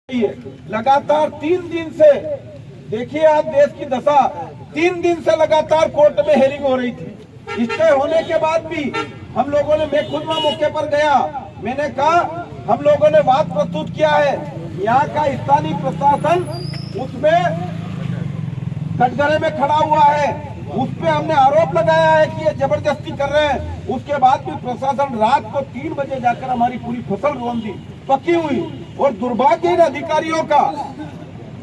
लगातार 3 दिन से देखिए आप देश की दशा, 3 दिन से लगातार कोर्ट में हेयरिंग हो रही थी। स्टे होने के बाद भी हम लोगों ने, मैं खुद वहाँ मौके पर गया, मैंने कहा हम लोगों ने बात प्रस्तुत किया है, यहाँ का स्थानीय प्रशासन उसमें कटघरे में खड़ा हुआ है, उस पे हमने आरोप लगाया है कि ये जबरदस्ती कर रहे हैं। उसके बाद भी प्रशासन रात को 3 बजे जाकर हमारी पूरी फसल रौंदी पकी हुई, और दुर्भाग्यहीन अधिकारियों का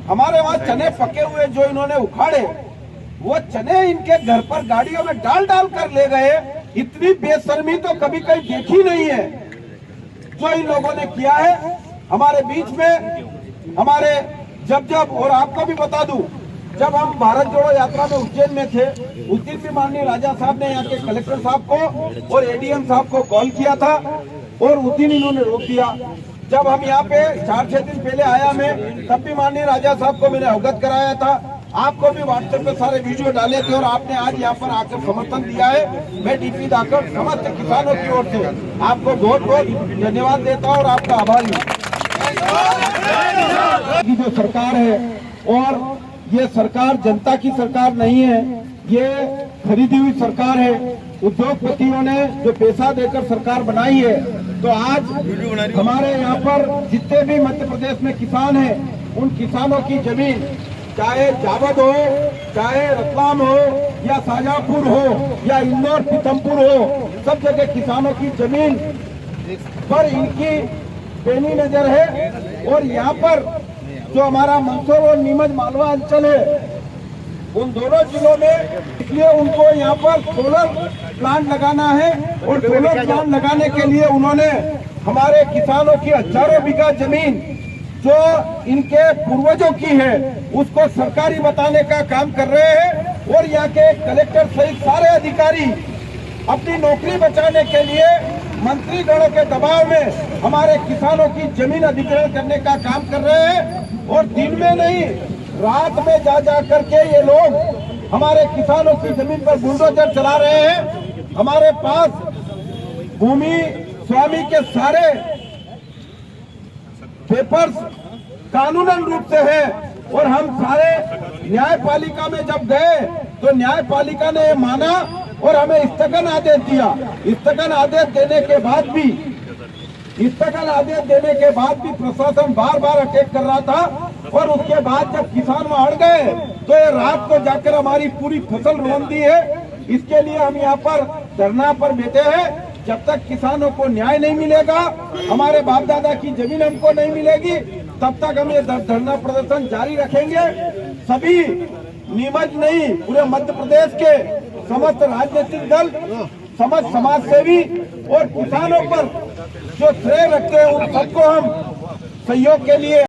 हमारे वहाँ चने पके हुए जो इन्होंने उखाड़े, वो चने इनके घर पर गाड़ियों में डाल डाल कर ले गए। इतनी बेशर्मी तो कभी कहीं देखी नहीं है जो इन लोगों ने किया है हमारे बीच में। हमारे जब और आपको भी बता दूं, जब हम भारत जोड़ो यात्रा में उज्जैन में थे, उस दिन भी माननीय राजा साहब ने यहाँ के कलेक्टर साहब को और एडीएम साहब को कॉल किया था, और उस दिन इन्होंने रोक दिया। जब हम यहाँ पे 4-6 दिन पहले आया मैं, तब भी माननीय राजा साहब को मैंने अवगत कराया था, आपको भी व्हाट्सएप पे सारे वीडियो डाले थे, और आपने आज यहाँ पर आकर समर्थन दिया है। मैं डीपी दाकर समस्त किसानों की ओर से आपको बहुत बहुत धन्यवाद देता हूँ और आपका आभारी हूँ। जो सरकार है, और ये सरकार जनता की सरकार नहीं है, ये खरीदी हुई सरकार है। उद्योगपतियों ने जो पैसा देकर सरकार बनाई है, तो आज हमारे यहाँ पर जितने भी मध्य प्रदेश में किसान हैं, उन किसानों की जमीन, चाहे जावद हो, चाहे रतलाम हो, या शाजापुर हो, या इंदौर पीथमपुर हो, सब जगह किसानों की जमीन पर इनकी पैनी नजर है। और यहाँ पर जो हमारा मंदसौर और नीमच मालवा अंचल है, उन दोनों जिलों में, इसलिए उनको यहाँ पर सोलर प्लांट लगाना है, और सोलर प्लांट लगाने के लिए उन्होंने हमारे किसानों की हजारों बीघा जमीन जो इनके पूर्वजों की है, उसको सरकारी बताने का काम कर रहे हैं। और यहाँ के कलेक्टर सहित सारे अधिकारी अपनी नौकरी बचाने के लिए मंत्रीगणों के दबाव में हमारे किसानों की जमीन अधिग्रहण करने का काम कर रहे हैं। और दिन में नहीं, रात में जा करके ये लोग हमारे किसानों की जमीन पर बुलडोजर चला रहे हैं। हमारे पास भूमि स्वामी के सारे पेपर्स कानूनन रूप से है, और हम सारे न्यायपालिका में जब गए तो न्यायपालिका ने ये माना और हमें स्थगन आदेश दिया। स्थगन आदेश देने के बाद भी प्रशासन बार बार अटैक कर रहा था, और उसके बाद जब किसान वहां अड़ गए तो ये रात को जाकर हमारी पूरी फसल रौंद दी है। इसके लिए हम यहाँ पर धरना पर बैठे हैं। जब तक किसानों को न्याय नहीं मिलेगा, हमारे बाप दादा की जमीन हमको नहीं मिलेगी, तब तक हम ये धरना प्रदर्शन जारी रखेंगे। सभी नीमच नहीं, पूरे मध्य प्रदेश के समस्त राजनीतिक दल, समस्त समाज सेवी और किसानों पर जो श्रेय रखते हैं, उन सबको हम सहयोग के लिए